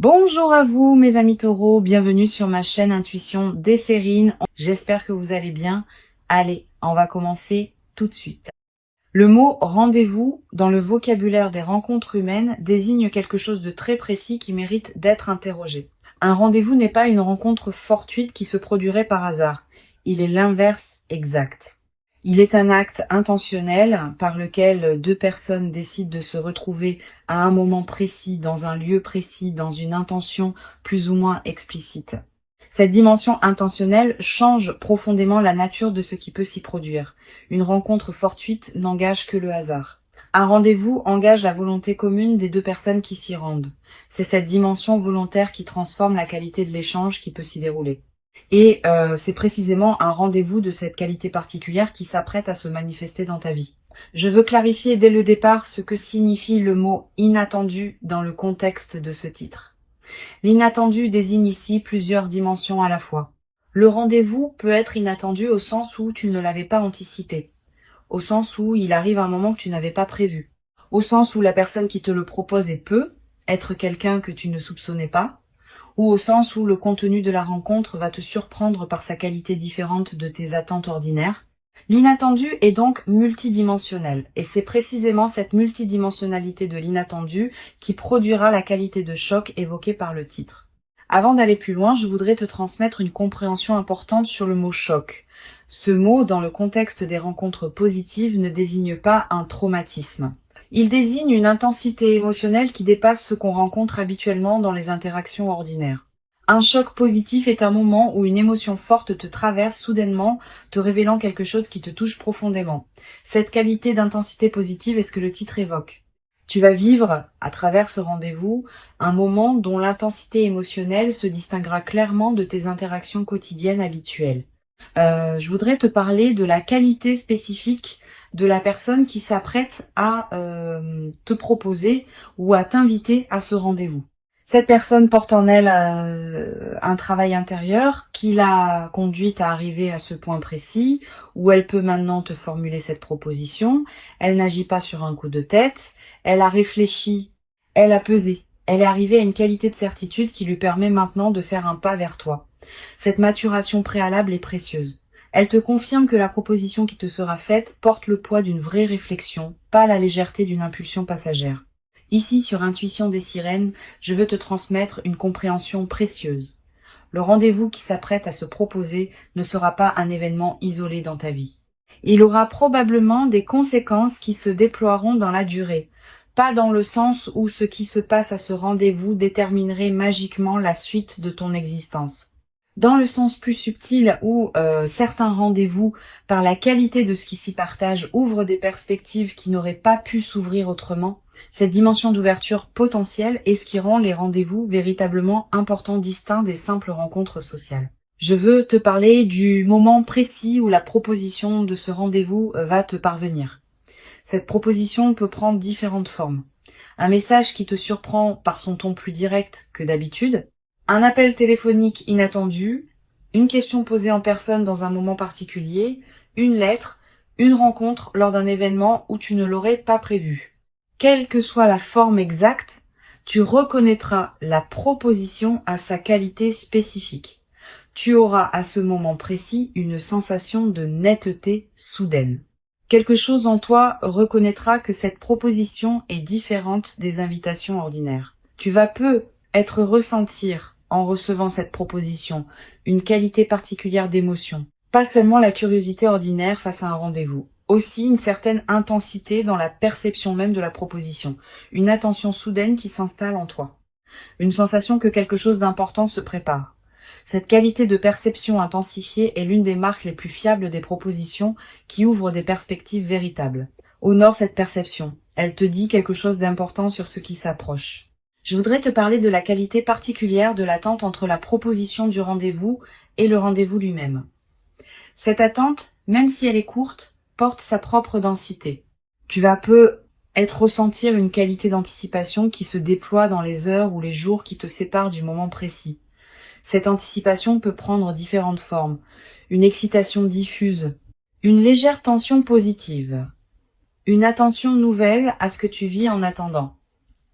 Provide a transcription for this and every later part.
Bonjour à vous mes amis taureaux, bienvenue sur ma chaîne Intuition des Sérines. J'espère que vous allez bien. Allez, on va commencer tout de suite. Le mot rendez-vous dans le vocabulaire des rencontres humaines désigne quelque chose de très précis qui mérite d'être interrogé. Un rendez-vous n'est pas une rencontre fortuite qui se produirait par hasard. Il est l'inverse exact. Il est un acte intentionnel par lequel deux personnes décident de se retrouver à un moment précis, dans un lieu précis, dans une intention plus ou moins explicite. Cette dimension intentionnelle change profondément la nature de ce qui peut s'y produire. Une rencontre fortuite n'engage que le hasard. Un rendez-vous engage la volonté commune des deux personnes qui s'y rendent. C'est cette dimension volontaire qui transforme la qualité de l'échange qui peut s'y dérouler. Et c'est précisément un rendez-vous de cette qualité particulière qui s'apprête à se manifester dans ta vie. Je veux clarifier dès le départ ce que signifie le mot « inattendu » dans le contexte de ce titre. L'inattendu désigne ici plusieurs dimensions à la fois. Le rendez-vous peut être inattendu au sens où tu ne l'avais pas anticipé, au sens où il arrive à un moment que tu n'avais pas prévu, au sens où la personne qui te le propose peut être quelqu'un que tu ne soupçonnais pas, ou au sens où le contenu de la rencontre va te surprendre par sa qualité différente de tes attentes ordinaires. L'inattendu est donc multidimensionnel, et c'est précisément cette multidimensionnalité de l'inattendu qui produira la qualité de choc évoquée par le titre. Avant d'aller plus loin, je voudrais te transmettre une compréhension importante sur le mot choc. Ce mot, dans le contexte des rencontres positives, ne désigne pas un traumatisme. Il désigne une intensité émotionnelle qui dépasse ce qu'on rencontre habituellement dans les interactions ordinaires. Un choc positif est un moment où une émotion forte te traverse soudainement, te révélant quelque chose qui te touche profondément. Cette qualité d'intensité positive est ce que le titre évoque. Tu vas vivre, à travers ce rendez-vous, un moment dont l'intensité émotionnelle se distinguera clairement de tes interactions quotidiennes habituelles. Je voudrais te parler de la qualité spécifique de la personne qui s'apprête à te proposer ou à t'inviter à ce rendez-vous. Cette personne porte en elle un travail intérieur qui l'a conduite à arriver à ce point précis où elle peut maintenant te formuler cette proposition. Elle n'agit pas sur un coup de tête, elle a réfléchi, elle a pesé. Elle est arrivée à une qualité de certitude qui lui permet maintenant de faire un pas vers toi. Cette maturation préalable est précieuse. Elle te confirme que la proposition qui te sera faite porte le poids d'une vraie réflexion, pas la légèreté d'une impulsion passagère. Ici, sur Intuition des Sirènes, je veux te transmettre une compréhension précieuse. Le rendez-vous qui s'apprête à se proposer ne sera pas un événement isolé dans ta vie. Il aura probablement des conséquences qui se déploieront dans la durée, pas dans le sens où ce qui se passe à ce rendez-vous déterminerait magiquement la suite de ton existence. Dans le sens plus subtil où certains rendez-vous, par la qualité de ce qui s'y partage, ouvrent des perspectives qui n'auraient pas pu s'ouvrir autrement, cette dimension d'ouverture potentielle est ce qui rend les rendez-vous véritablement importants, distincts des simples rencontres sociales. Je veux te parler du moment précis où la proposition de ce rendez-vous va te parvenir. Cette proposition peut prendre différentes formes. Un message qui te surprend par son ton plus direct que d'habitude, un appel téléphonique inattendu, une question posée en personne dans un moment particulier, une lettre, une rencontre lors d'un événement où tu ne l'aurais pas prévu. Quelle que soit la forme exacte, tu reconnaîtras la proposition à sa qualité spécifique. Tu auras à ce moment précis une sensation de netteté soudaine. Quelque chose en toi reconnaîtra que cette proposition est différente des invitations ordinaires. Tu vas être ressentir en recevant cette proposition une qualité particulière d'émotion. Pas seulement la curiosité ordinaire face à un rendez-vous, aussi une certaine intensité dans la perception même de la proposition, une attention soudaine qui s'installe en toi, une sensation que quelque chose d'important se prépare. Cette qualité de perception intensifiée est l'une des marques les plus fiables des propositions qui ouvrent des perspectives véritables. Honore cette perception, elle te dit quelque chose d'important sur ce qui s'approche. Je voudrais te parler de la qualité particulière de l'attente entre la proposition du rendez-vous et le rendez-vous lui-même. Cette attente, même si elle est courte, porte sa propre densité. Tu vas ressentir une qualité d'anticipation qui se déploie dans les heures ou les jours qui te séparent du moment précis. Cette anticipation peut prendre différentes formes. Une excitation diffuse, une légère tension positive, une attention nouvelle à ce que tu vis en attendant,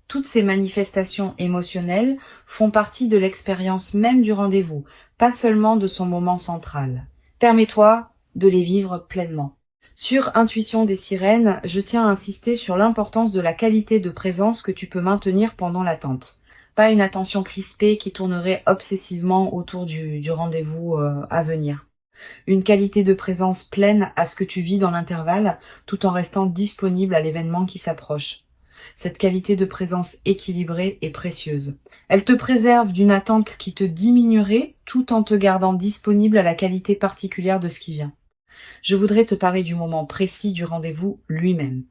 Toutes ces manifestations émotionnelles font partie de l'expérience même du rendez-vous, pas seulement de son moment central. Permets-toi de les vivre pleinement. Sur Intuition des sirènes, je tiens à insister sur l'importance de la qualité de présence que tu peux maintenir pendant l'attente. Pas une attention crispée qui tournerait obsessivement autour du rendez-vous à venir. Une qualité de présence pleine à ce que tu vis dans l'intervalle, tout en restant disponible à l'événement qui s'approche. Cette qualité de présence équilibrée est précieuse. Elle te préserve d'une attente qui te diminuerait tout en te gardant disponible à la qualité particulière de ce qui vient. Je voudrais te parler du moment précis du rendez-vous lui-même.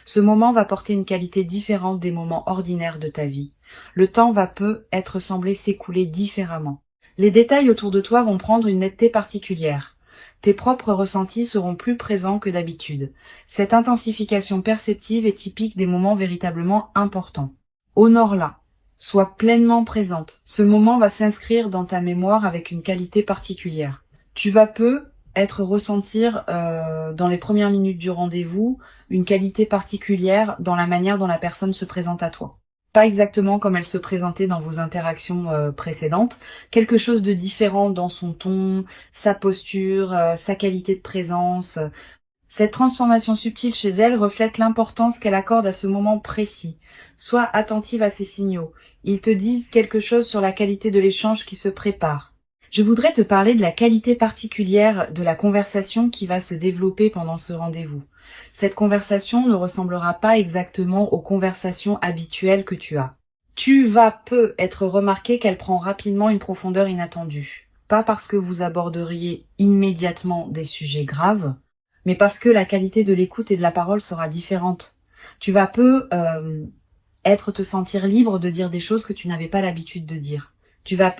Ce moment va porter une qualité différente des moments ordinaires de ta vie. Le temps va peu être semblé s'écouler différemment. Les détails autour de toi vont prendre une netteté particulière. Tes propres ressentis seront plus présents que d'habitude. Cette intensification perceptive est typique des moments véritablement importants. Honore-la. Sois pleinement présente. Ce moment va s'inscrire dans ta mémoire avec une qualité particulière. Tu vas ressentir dans les premières minutes du rendez-vous une qualité particulière dans la manière dont la personne se présente à toi. Pas exactement comme elle se présentait dans vos interactions précédentes, quelque chose de différent dans son ton, sa posture, sa qualité de présence. Cette transformation subtile chez elle reflète l'importance qu'elle accorde à ce moment précis. Sois attentive à ces signaux. Ils te disent quelque chose sur la qualité de l'échange qui se prépare. Je voudrais te parler de la qualité particulière de la conversation qui va se développer pendant ce rendez-vous. Cette conversation ne ressemblera pas exactement aux conversations habituelles que tu as. Tu vas être remarqué qu'elle prend rapidement une profondeur inattendue. Pas parce que vous aborderiez immédiatement des sujets graves, mais parce que la qualité de l'écoute et de la parole sera différente. Tu vas te sentir libre de dire des choses que tu n'avais pas l'habitude de dire. Tu vas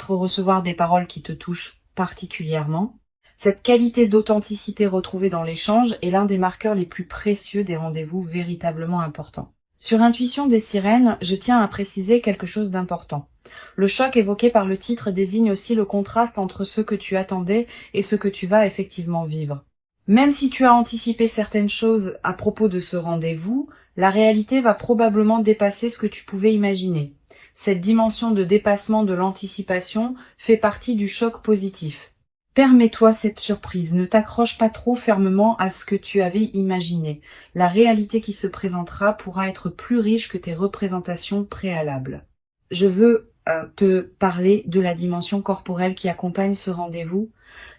recevoir des paroles qui te touchent particulièrement. Cette qualité d'authenticité retrouvée dans l'échange est l'un des marqueurs les plus précieux des rendez-vous véritablement importants. Sur Intuition des sirènes, je tiens à préciser quelque chose d'important. Le choc évoqué par le titre désigne aussi le contraste entre ce que tu attendais et ce que tu vas effectivement vivre. Même si tu as anticipé certaines choses à propos de ce rendez-vous, la réalité va probablement dépasser ce que tu pouvais imaginer. Cette dimension de dépassement de l'anticipation fait partie du choc positif. Permets-toi cette surprise, ne t'accroche pas trop fermement à ce que tu avais imaginé. La réalité qui se présentera pourra être plus riche que tes représentations préalables. Je veux te parler de la dimension corporelle qui accompagne ce rendez-vous.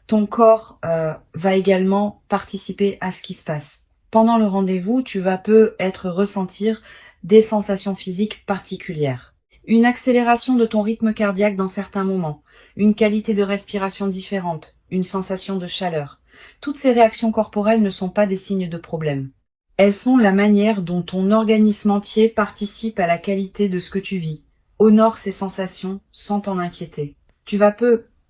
Ton corps va également participer à ce qui se passe. Pendant le rendez-vous, tu vas ressentir des sensations physiques particulières. Une accélération de ton rythme cardiaque dans certains moments, une qualité de respiration différente, une sensation de chaleur. Toutes ces réactions corporelles ne sont pas des signes de problème. Elles sont la manière dont ton organisme entier participe à la qualité de ce que tu vis. Honore ces sensations sans t'en inquiéter. Tu vas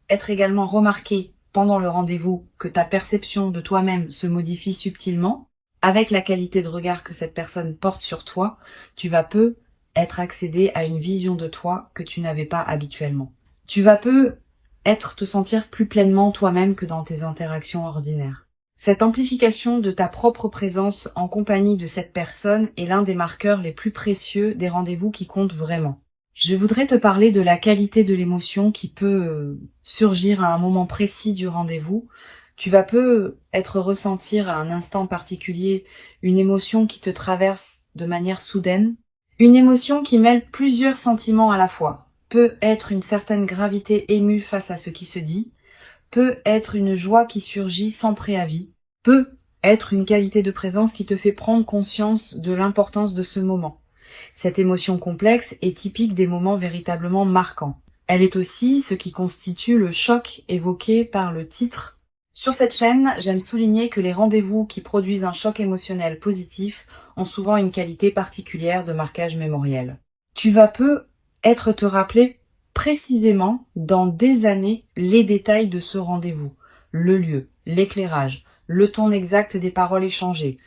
être également remarqué pendant le rendez-vous que ta perception de toi-même se modifie subtilement. Avec la qualité de regard que cette personne porte sur toi, tu vas être accédé à une vision de toi que tu n'avais pas habituellement. Tu vas te sentir plus pleinement toi-même que dans tes interactions ordinaires. Cette amplification de ta propre présence en compagnie de cette personne est l'un des marqueurs les plus précieux des rendez-vous qui comptent vraiment. Je voudrais te parler de la qualité de l'émotion qui peut surgir à un moment précis du rendez-vous. Tu vas ressentir à un instant particulier une émotion qui te traverse de manière soudaine. Une émotion qui mêle plusieurs sentiments à la fois. Peut être une certaine gravité émue face à ce qui se dit. Peut être une joie qui surgit sans préavis. Peut être une qualité de présence qui te fait prendre conscience de l'importance de ce moment. Cette émotion complexe est typique des moments véritablement marquants. Elle est aussi ce qui constitue le choc évoqué par le titre. Sur cette chaîne, j'aime souligner que les rendez-vous qui produisent un choc émotionnel positif ont souvent une qualité particulière de marquage mémoriel. Tu vas te rappeler précisément dans des années les détails de ce rendez-vous, le lieu, l'éclairage, le ton exact des paroles échangées.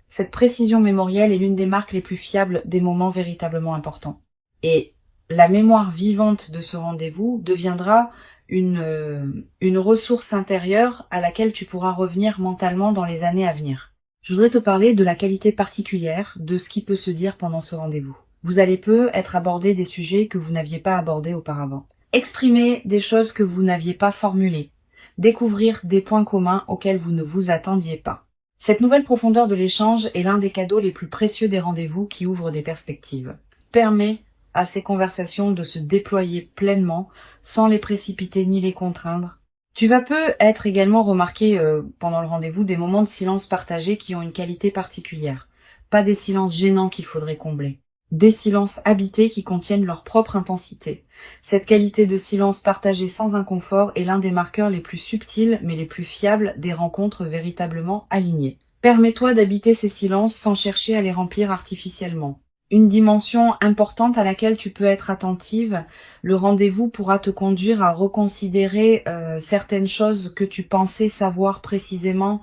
Cette précision mémorielle est l'une des marques les plus fiables des moments véritablement importants. Et la mémoire vivante de ce rendez-vous deviendra une ressource intérieure à laquelle tu pourras revenir mentalement dans les années à venir. Je voudrais te parler de la qualité particulière de ce qui peut se dire pendant ce rendez-vous. Vous allez peu être abordé des sujets que vous n'aviez pas abordés auparavant. Exprimer des choses que vous n'aviez pas formulées. Découvrir des points communs auxquels vous ne vous attendiez pas. Cette nouvelle profondeur de l'échange est l'un des cadeaux les plus précieux des rendez-vous qui ouvrent des perspectives. Permet à ces conversations de se déployer pleinement, sans les précipiter ni les contraindre. Tu vas peu être également remarqué pendant le rendez-vous des moments de silence partagés qui ont une qualité particulière. Pas des silences gênants qu'il faudrait combler. Des silences habités qui contiennent leur propre intensité. Cette qualité de silence partagé sans inconfort est l'un des marqueurs les plus subtils mais les plus fiables des rencontres véritablement alignées. Permets-toi d'habiter ces silences sans chercher à les remplir artificiellement. Une dimension importante à laquelle tu peux être attentive, le rendez-vous pourra te conduire à reconsidérer certaines choses que tu pensais savoir précisément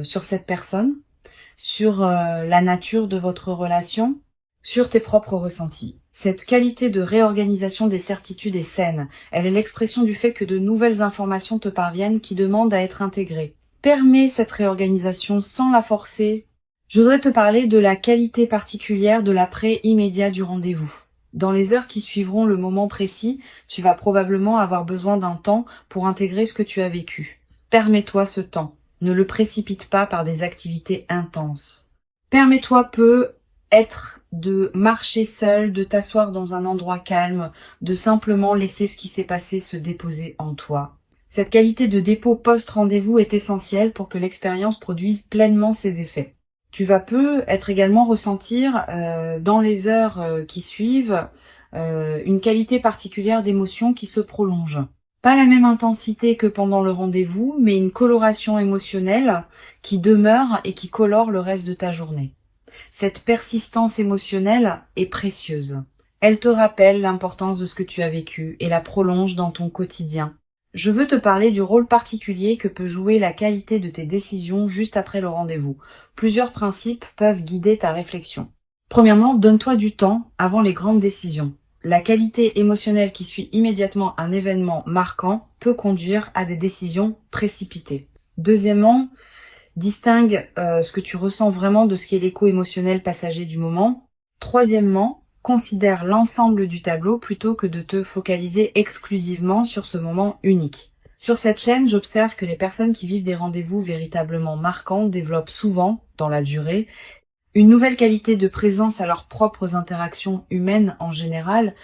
sur cette personne, sur la nature de votre relation, sur tes propres ressentis. Cette qualité de réorganisation des certitudes est saine. Elle est l'expression du fait que de nouvelles informations te parviennent qui demandent à être intégrées. Permets cette réorganisation sans la forcer. Je voudrais te parler de la qualité particulière de l'après immédiat du rendez-vous. Dans les heures qui suivront le moment précis, tu vas probablement avoir besoin d'un temps pour intégrer ce que tu as vécu. Permets-toi ce temps. Ne le précipite pas par des activités intenses. Permets-toi peu être de marcher seul, de t'asseoir dans un endroit calme, de simplement laisser ce qui s'est passé se déposer en toi. Cette qualité de dépôt post-rendez-vous est essentielle pour que l'expérience produise pleinement ses effets. Tu vas peu être également ressentir dans les heures qui suivent une qualité particulière d'émotion qui se prolonge. Pas la même intensité que pendant le rendez-vous, mais une coloration émotionnelle qui demeure et qui colore le reste de ta journée. Cette persistance émotionnelle est précieuse. Elle te rappelle l'importance de ce que tu as vécu et la prolonge dans ton quotidien. Je veux te parler du rôle particulier que peut jouer la qualité de tes décisions juste après le rendez-vous. Plusieurs principes peuvent guider ta réflexion. Premièrement, donne-toi du temps avant les grandes décisions. La qualité émotionnelle qui suit immédiatement un événement marquant peut conduire à des décisions précipitées. Deuxièmement, distingue ce que tu ressens vraiment de ce qui est l'écho émotionnel passager du moment. Troisièmement, considère l'ensemble du tableau plutôt que de te focaliser exclusivement sur ce moment unique. Sur cette chaîne, j'observe que les personnes qui vivent des rendez-vous véritablement marquants développent souvent, dans la durée, une nouvelle qualité de présence à leurs propres interactions humaines en général.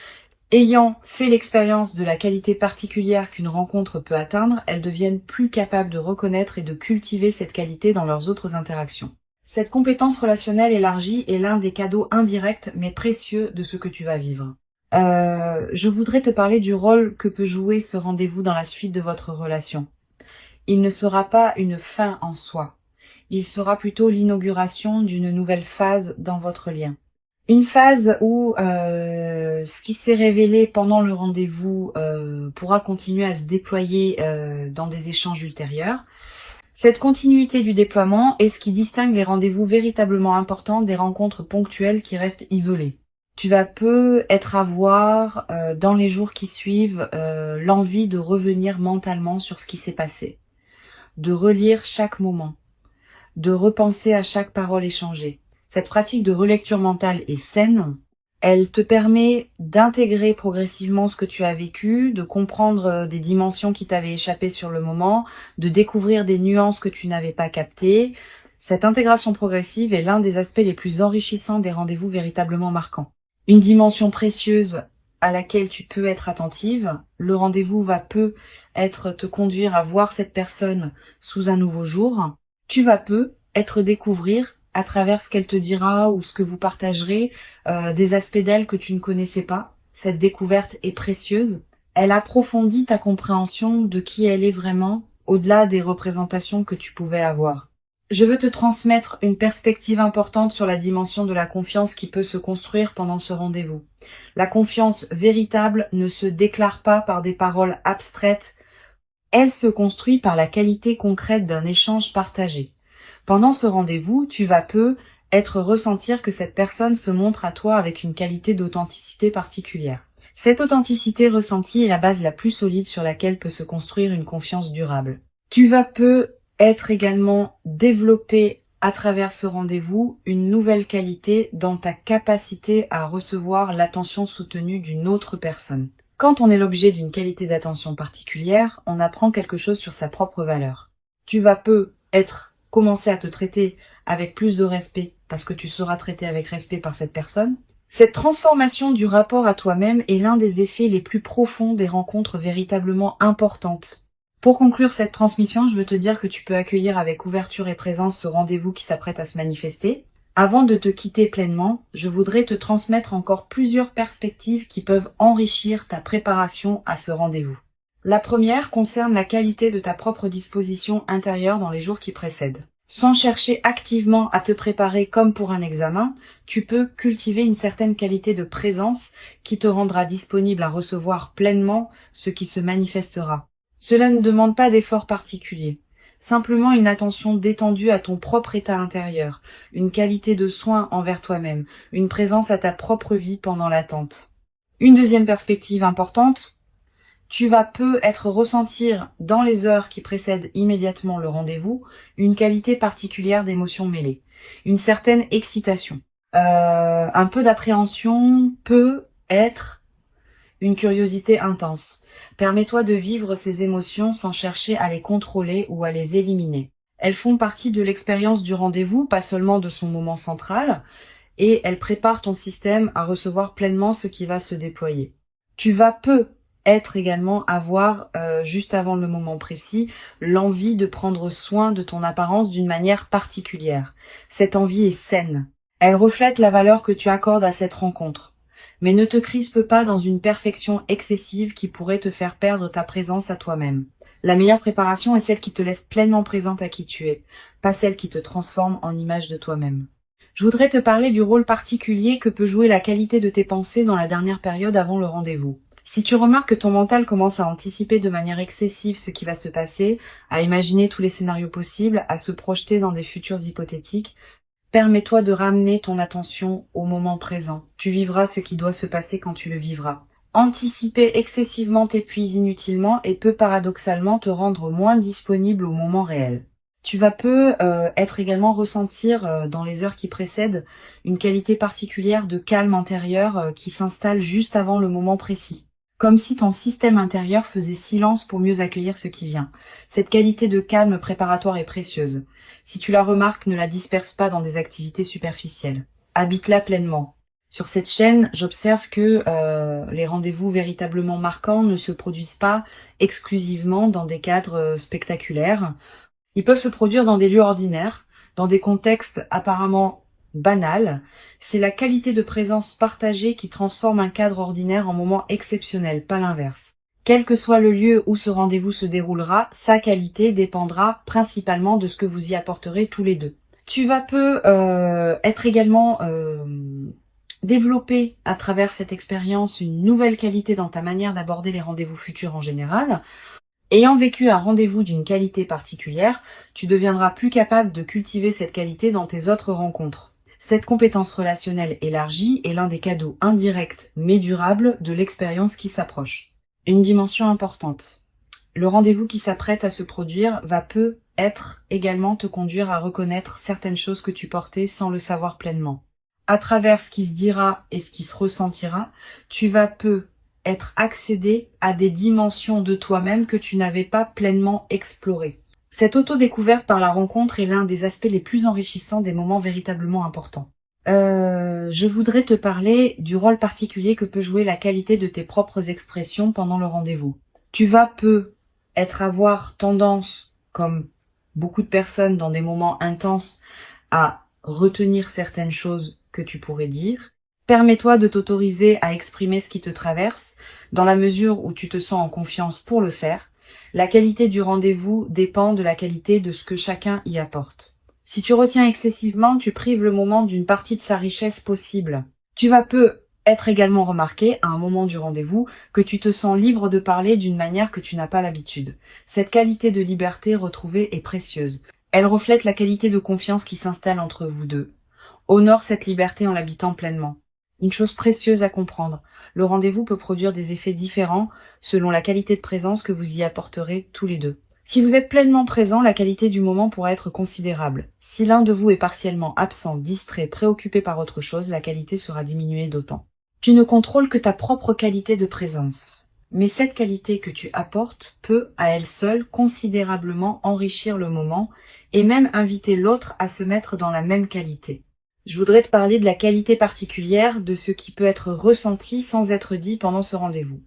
Ayant fait l'expérience de la qualité particulière qu'une rencontre peut atteindre, elles deviennent plus capables de reconnaître et de cultiver cette qualité dans leurs autres interactions. Cette compétence relationnelle élargie est l'un des cadeaux indirects mais précieux de ce que tu vas vivre. Je voudrais te parler du rôle que peut jouer ce rendez-vous dans la suite de votre relation. Il ne sera pas une fin en soi. Il sera plutôt l'inauguration d'une nouvelle phase dans votre lien. Une phase où ce qui s'est révélé pendant le rendez-vous pourra continuer à se déployer dans des échanges ultérieurs. Cette continuité du déploiement est ce qui distingue les rendez-vous véritablement importants des rencontres ponctuelles qui restent isolées. Tu vas peu être à voir dans les jours qui suivent l'envie de revenir mentalement sur ce qui s'est passé, de relire chaque moment, de repenser à chaque parole échangée. Cette pratique de relecture mentale est saine. Elle te permet d'intégrer progressivement ce que tu as vécu, de comprendre des dimensions qui t'avaient échappé sur le moment, de découvrir des nuances que tu n'avais pas captées. Cette intégration progressive est l'un des aspects les plus enrichissants des rendez-vous véritablement marquants. Une dimension précieuse à laquelle tu peux être attentive. Le rendez-vous va peu te conduire à voir cette personne sous un nouveau jour. Tu vas peu être découvrir à travers ce qu'elle te dira ou ce que vous partagerez, des aspects d'elle que tu ne connaissais pas. Cette découverte est précieuse. Elle approfondit ta compréhension de qui elle est vraiment, au-delà des représentations que tu pouvais avoir. Je veux te transmettre une perspective importante sur la dimension de la confiance qui peut se construire pendant ce rendez-vous. La confiance véritable ne se déclare pas par des paroles abstraites. Elle se construit par la qualité concrète d'un échange partagé. Pendant ce rendez-vous, tu vas peu ressentir que cette personne se montre à toi avec une qualité d'authenticité particulière. Cette authenticité ressentie est la base la plus solide sur laquelle peut se construire une confiance durable. Tu vas peu être également développé à travers ce rendez-vous, une nouvelle qualité dans ta capacité à recevoir l'attention soutenue d'une autre personne. Quand on est l'objet d'une qualité d'attention particulière, on apprend quelque chose sur sa propre valeur. Tu vas commencer à te traiter avec plus de respect parce que tu seras traité avec respect par cette personne. Cette transformation du rapport à toi-même est l'un des effets les plus profonds des rencontres véritablement importantes. Pour conclure cette transmission, je veux te dire que tu peux accueillir avec ouverture et présence ce rendez-vous qui s'apprête à se manifester. Avant de te quitter pleinement, je voudrais te transmettre encore plusieurs perspectives qui peuvent enrichir ta préparation à ce rendez-vous. La première concerne la qualité de ta propre disposition intérieure dans les jours qui précèdent. Sans chercher activement à te préparer comme pour un examen, tu peux cultiver une certaine qualité de présence qui te rendra disponible à recevoir pleinement ce qui se manifestera. Cela ne demande pas d'effort particulier, simplement une attention détendue à ton propre état intérieur, une qualité de soin envers toi-même, une présence à ta propre vie pendant l'attente. Une deuxième perspective importante, tu vas ressentir dans les heures qui précèdent immédiatement le rendez-vous une qualité particulière d'émotions mêlées, une certaine excitation, un peu d'appréhension, peut être une curiosité intense. Permets-toi de vivre ces émotions sans chercher à les contrôler ou à les éliminer. Elles font partie de l'expérience du rendez-vous, pas seulement de son moment central, et elles préparent ton système à recevoir pleinement ce qui va se déployer. Tu vas avoir, juste avant le moment précis, l'envie de prendre soin de ton apparence d'une manière particulière. Cette envie est saine. Elle reflète la valeur que tu accordes à cette rencontre. Mais ne te crispe pas dans une perfection excessive qui pourrait te faire perdre ta présence à toi-même. La meilleure préparation est celle qui te laisse pleinement présente à qui tu es, pas celle qui te transforme en image de toi-même. Je voudrais te parler du rôle particulier que peut jouer la qualité de tes pensées dans la dernière période avant le rendez-vous. Si tu remarques que ton mental commence à anticiper de manière excessive ce qui va se passer, à imaginer tous les scénarios possibles, à se projeter dans des futurs hypothétiques, permets-toi de ramener ton attention au moment présent. Tu vivras ce qui doit se passer quand tu le vivras. Anticiper excessivement t'épuise inutilement et peut paradoxalement te rendre moins disponible au moment réel. Tu vas ressentir dans les heures qui précèdent une qualité particulière de calme intérieur qui s'installe juste avant le moment précis. Comme si ton système intérieur faisait silence pour mieux accueillir ce qui vient. Cette qualité de calme préparatoire est précieuse. Si tu la remarques, ne la disperse pas dans des activités superficielles. Habite-la pleinement. Sur cette chaîne, j'observe que les rendez-vous véritablement marquants ne se produisent pas exclusivement dans des cadres spectaculaires. Ils peuvent se produire dans des lieux ordinaires, dans des contextes apparemment banals. C'est la qualité de présence partagée qui transforme un cadre ordinaire en moment exceptionnel, pas l'inverse. Quel que soit le lieu où ce rendez-vous se déroulera, sa qualité dépendra principalement de ce que vous y apporterez tous les deux. Tu vas développer à travers cette expérience une nouvelle qualité dans ta manière d'aborder les rendez-vous futurs en général. Ayant vécu un rendez-vous d'une qualité particulière, tu deviendras plus capable de cultiver cette qualité dans tes autres rencontres. Cette compétence relationnelle élargie est l'un des cadeaux indirects mais durables de l'expérience qui s'approche. Une dimension importante. Le rendez-vous qui s'apprête à se produire va peut-être également te conduire à reconnaître certaines choses que tu portais sans le savoir pleinement. À travers ce qui se dira et ce qui se ressentira, tu vas accéder à des dimensions de toi-même que tu n'avais pas pleinement explorées. Cette auto-découverte par la rencontre est l'un des aspects les plus enrichissants des moments véritablement importants. Je voudrais te parler du rôle particulier que peut jouer la qualité de tes propres expressions pendant le rendez-vous. Tu vas avoir tendance, comme beaucoup de personnes dans des moments intenses, à retenir certaines choses que tu pourrais dire. Permets-toi de t'autoriser à exprimer ce qui te traverse, dans la mesure où tu te sens en confiance pour le faire. La qualité du rendez-vous dépend de la qualité de ce que chacun y apporte. Si tu retiens excessivement, tu prives le moment d'une partie de sa richesse possible. Tu vas être également remarqué, à un moment du rendez-vous, que tu te sens libre de parler d'une manière que tu n'as pas l'habitude. Cette qualité de liberté retrouvée est précieuse. Elle reflète la qualité de confiance qui s'installe entre vous deux. Honore cette liberté en l'habitant pleinement. Une chose précieuse à comprendre, le rendez-vous peut produire des effets différents selon la qualité de présence que vous y apporterez tous les deux. Si vous êtes pleinement présent, la qualité du moment pourra être considérable. Si l'un de vous est partiellement absent, distrait, préoccupé par autre chose, la qualité sera diminuée d'autant. Tu ne contrôles que ta propre qualité de présence. Mais cette qualité que tu apportes peut, à elle seule, considérablement enrichir le moment et même inviter l'autre à se mettre dans la même qualité. Je voudrais te parler de la qualité particulière de ce qui peut être ressenti sans être dit pendant ce rendez-vous.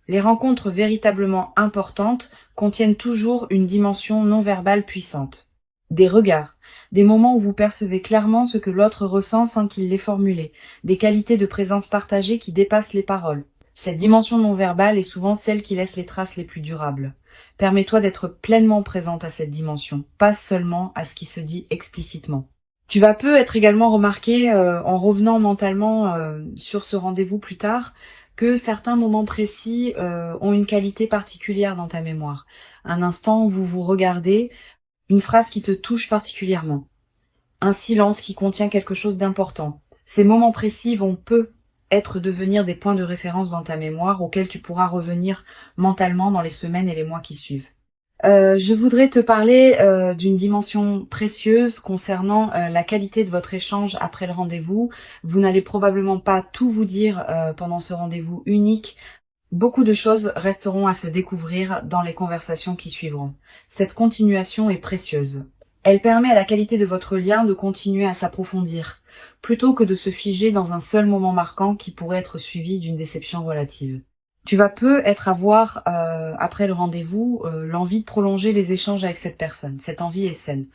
Les rencontres véritablement importantes contiennent toujours une dimension non verbale puissante. Des regards, des moments où vous percevez clairement ce que l'autre ressent sans qu'il l'ait formulé, des qualités de présence partagée qui dépassent les paroles. Cette dimension non verbale est souvent celle qui laisse les traces les plus durables. Permets-toi d'être pleinement présente à cette dimension, pas seulement à ce qui se dit explicitement. Tu vas peu être également remarqué, en revenant mentalement sur ce rendez-vous plus tard, que certains moments précis ont une qualité particulière dans ta mémoire. Un instant où vous vous regardez, une phrase qui te touche particulièrement, un silence qui contient quelque chose d'important. Ces moments précis vont peu devenir des points de référence dans ta mémoire auxquels tu pourras revenir mentalement dans les semaines et les mois qui suivent. Je voudrais te parler d'une dimension précieuse concernant la qualité de votre échange après le rendez-vous. Vous n'allez probablement pas tout vous dire pendant ce rendez-vous unique. Beaucoup de choses resteront à se découvrir dans les conversations qui suivront. Cette continuation est précieuse. Elle permet à la qualité de votre lien de continuer à s'approfondir, plutôt que de se figer dans un seul moment marquant qui pourrait être suivi d'une déception relative. Tu vas peu avoir, après le rendez-vous, l'envie de prolonger les échanges avec cette personne. Cette envie est saine.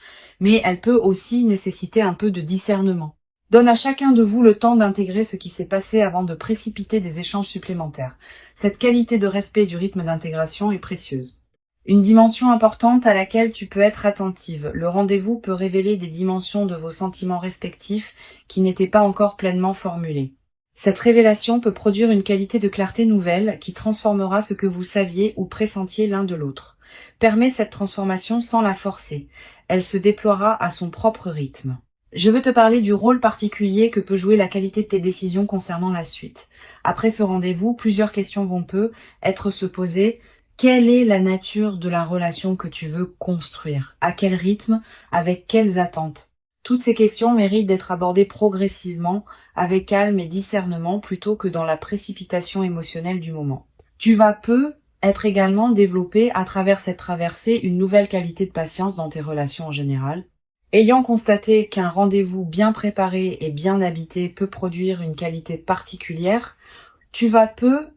Mais elle peut aussi nécessiter un peu de discernement. Donne à chacun de vous le temps d'intégrer ce qui s'est passé avant de précipiter des échanges supplémentaires. Cette qualité de respect du rythme d'intégration est précieuse. Une dimension importante à laquelle tu peux être attentive. Le rendez-vous peut révéler des dimensions de vos sentiments respectifs qui n'étaient pas encore pleinement formulées. Cette révélation peut produire une qualité de clarté nouvelle qui transformera ce que vous saviez ou pressentiez l'un de l'autre. Permets cette transformation sans la forcer. Elle se déploiera à son propre rythme. Je veux te parler du rôle particulier que peut jouer la qualité de tes décisions concernant la suite. Après ce rendez-vous, plusieurs questions vont être se poser. Quelle est la nature de la relation que tu veux construire? À quel rythme? Avec quelles attentes? Toutes ces questions méritent d'être abordées progressivement, avec calme et discernement, plutôt que dans la précipitation émotionnelle du moment. Tu vas peu être également développé à travers cette traversée une nouvelle qualité de patience dans tes relations en général. Ayant constaté qu'un rendez-vous bien préparé et bien habité peut produire une qualité particulière, tu vas peu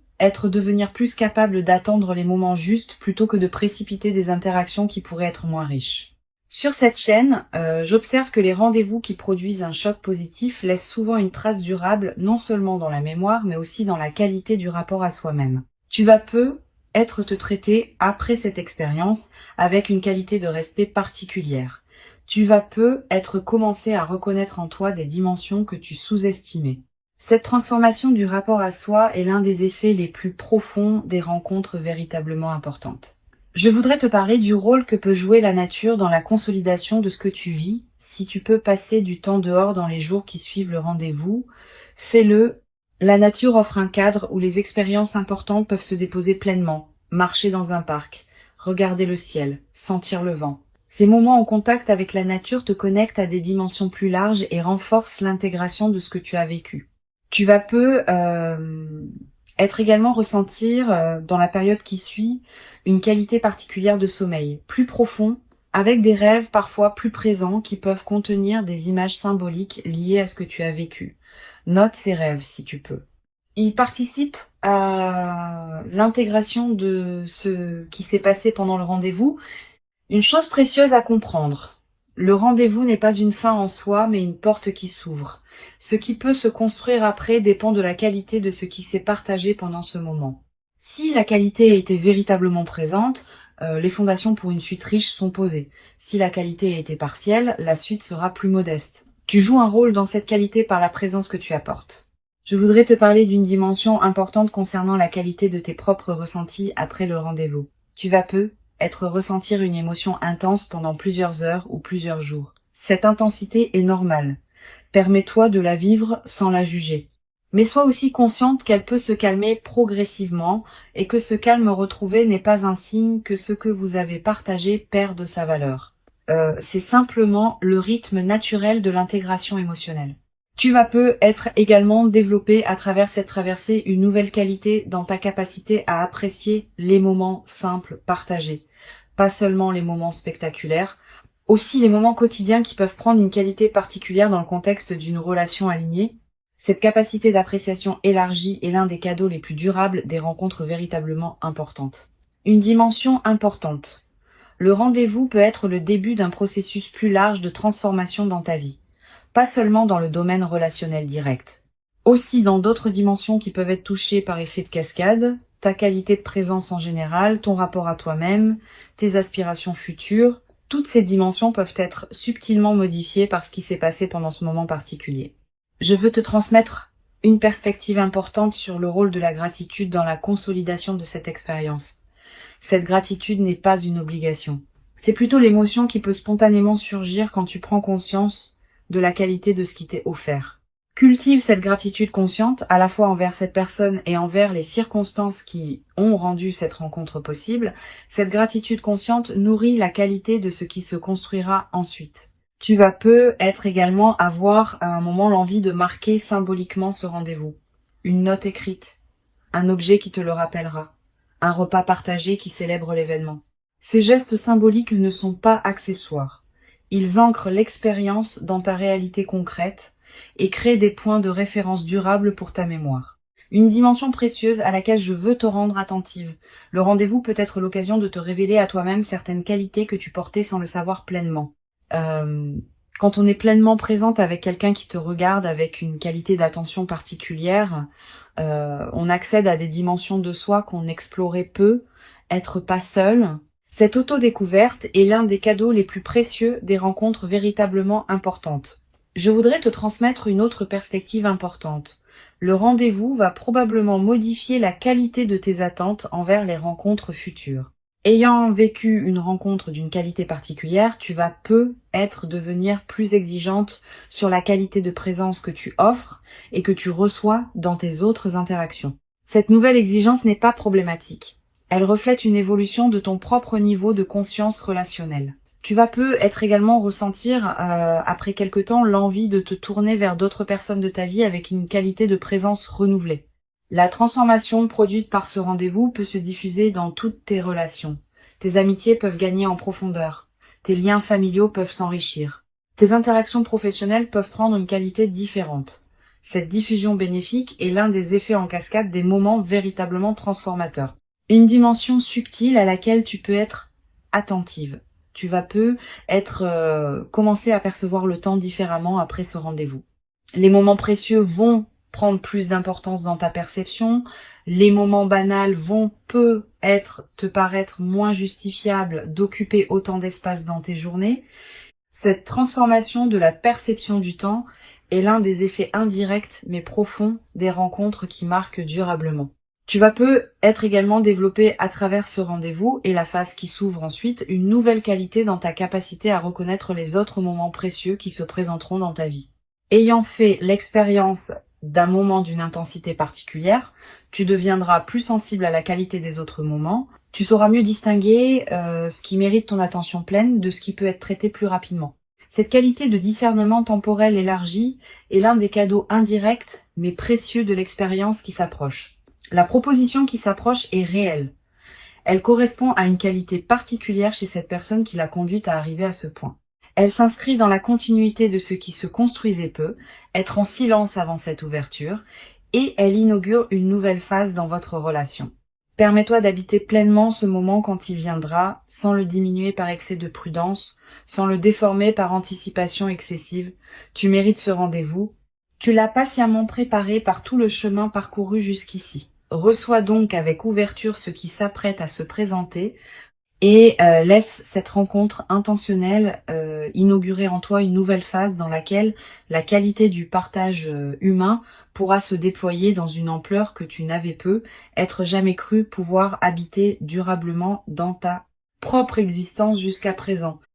devenir plus capable d'attendre les moments justes plutôt que de précipiter des interactions qui pourraient être moins riches. Sur cette chaîne, j'observe que les rendez-vous qui produisent un choc positif laissent souvent une trace durable, non seulement dans la mémoire, mais aussi dans la qualité du rapport à soi-même. Tu vas peu te traiter après cette expérience avec une qualité de respect particulière. Tu vas peu commencé à reconnaître en toi des dimensions que tu sous-estimais. Cette transformation du rapport à soi est l'un des effets les plus profonds des rencontres véritablement importantes. Je voudrais te parler du rôle que peut jouer la nature dans la consolidation de ce que tu vis. Si tu peux passer du temps dehors dans les jours qui suivent le rendez-vous, fais-le. La nature offre un cadre où les expériences importantes peuvent se déposer pleinement. Marcher dans un parc, regarder le ciel, sentir le vent. Ces moments en contact avec la nature te connectent à des dimensions plus larges et renforcent l'intégration de ce que tu as vécu. Tu vas peu également ressentir, dans la période qui suit, une qualité particulière de sommeil, plus profond, avec des rêves parfois plus présents qui peuvent contenir des images symboliques liées à ce que tu as vécu. Note ces rêves si tu peux. Ils participent à l'intégration de ce qui s'est passé pendant le rendez-vous. Une chose précieuse à comprendre. Le rendez-vous n'est pas une fin en soi, mais une porte qui s'ouvre. Ce qui peut se construire après dépend de la qualité de ce qui s'est partagé pendant ce moment. Si la qualité a été véritablement présente, les fondations pour une suite riche sont posées. Si la qualité a été partielle, la suite sera plus modeste. Tu joues un rôle dans cette qualité par la présence que tu apportes. Je voudrais te parler d'une dimension importante concernant la qualité de tes propres ressentis après le rendez-vous. Tu vas peu ressentir une émotion intense pendant plusieurs heures ou plusieurs jours. Cette intensité est normale. Permets-toi de la vivre sans la juger. Mais sois aussi consciente qu'elle peut se calmer progressivement et que ce calme retrouvé n'est pas un signe que ce que vous avez partagé perd de sa valeur. C'est simplement le rythme naturel de l'intégration émotionnelle. Tu vas peu être également développé à travers cette traversée une nouvelle qualité dans ta capacité à apprécier les moments simples partagés. Pas seulement les moments spectaculaires, aussi les moments quotidiens qui peuvent prendre une qualité particulière dans le contexte d'une relation alignée. Cette capacité d'appréciation élargie est l'un des cadeaux les plus durables des rencontres véritablement importantes. Une dimension importante. Le rendez-vous peut être le début d'un processus plus large de transformation dans ta vie, pas seulement dans le domaine relationnel direct. Aussi dans d'autres dimensions qui peuvent être touchées par effet de cascade, ta qualité de présence en général, ton rapport à toi-même, tes aspirations futures, toutes ces dimensions peuvent être subtilement modifiées par ce qui s'est passé pendant ce moment particulier. Je veux te transmettre une perspective importante sur le rôle de la gratitude dans la consolidation de cette expérience. Cette gratitude n'est pas une obligation. C'est plutôt l'émotion qui peut spontanément surgir quand tu prends conscience de la qualité de ce qui t'est offert. Cultive cette gratitude consciente, à la fois envers cette personne et envers les circonstances qui ont rendu cette rencontre possible. Cette gratitude consciente nourrit la qualité de ce qui se construira ensuite. Tu vas peu être également avoir à un moment l'envie de marquer symboliquement ce rendez-vous. Une note écrite, un objet qui te le rappellera, un repas partagé qui célèbre l'événement. Ces gestes symboliques ne sont pas accessoires. Ils ancrent l'expérience dans ta réalité concrète et créent des points de référence durables pour ta mémoire. Une dimension précieuse à laquelle je veux te rendre attentive. Le rendez-vous peut être l'occasion de te révéler à toi-même certaines qualités que tu portais sans le savoir pleinement. Quand on est pleinement présente avec quelqu'un qui te regarde avec une qualité d'attention particulière, on accède à des dimensions de soi qu'on explorait peu, être pas seul. Cette auto-découverte est l'un des cadeaux les plus précieux des rencontres véritablement importantes. Je voudrais te transmettre une autre perspective importante. Le rendez-vous va probablement modifier la qualité de tes attentes envers les rencontres futures. Ayant vécu une rencontre d'une qualité particulière, tu vas peu devenir plus exigeante sur la qualité de présence que tu offres et que tu reçois dans tes autres interactions. Cette nouvelle exigence n'est pas problématique. Elle reflète une évolution de ton propre niveau de conscience relationnelle. Tu vas peu également ressentir, après quelque temps, l'envie de te tourner vers d'autres personnes de ta vie avec une qualité de présence renouvelée. La transformation produite par ce rendez-vous peut se diffuser dans toutes tes relations. Tes amitiés peuvent gagner en profondeur. Tes liens familiaux peuvent s'enrichir. Tes interactions professionnelles peuvent prendre une qualité différente. Cette diffusion bénéfique est l'un des effets en cascade des moments véritablement transformateurs. Une dimension subtile à laquelle tu peux être attentive. Tu vas peu commencer à percevoir le temps différemment après ce rendez-vous. Les moments précieux vont prendre plus d'importance dans ta perception, les moments banals vont te paraître moins justifiables d'occuper autant d'espace dans tes journées. Cette transformation de la perception du temps est l'un des effets indirects mais profonds des rencontres qui marquent durablement. Tu vas peu être également développé à travers ce rendez-vous et la phase qui s'ouvre ensuite une nouvelle qualité dans ta capacité à reconnaître les autres moments précieux qui se présenteront dans ta vie. Ayant fait l'expérience d'un moment d'une intensité particulière, tu deviendras plus sensible à la qualité des autres moments, tu sauras mieux distinguer ce qui mérite ton attention pleine de ce qui peut être traité plus rapidement. Cette qualité de discernement temporel élargi est l'un des cadeaux indirects mais précieux de l'expérience qui s'approche. La proposition qui s'approche est réelle. Elle correspond à une qualité particulière chez cette personne qui l'a conduite à arriver à ce point. Elle s'inscrit dans la continuité de ce qui se construisait peu, être en silence avant cette ouverture, et elle inaugure une nouvelle phase dans votre relation. Permets-toi d'habiter pleinement ce moment quand il viendra, sans le diminuer par excès de prudence, sans le déformer par anticipation excessive. Tu mérites ce rendez-vous. Tu l'as patiemment préparé par tout le chemin parcouru jusqu'ici. Reçois donc avec ouverture ce qui s'apprête à se présenter et laisse cette rencontre intentionnelle inaugurer en toi une nouvelle phase dans laquelle la qualité du partage humain pourra se déployer dans une ampleur que tu n'avais être jamais cru pouvoir habiter durablement dans ta propre existence jusqu'à présent.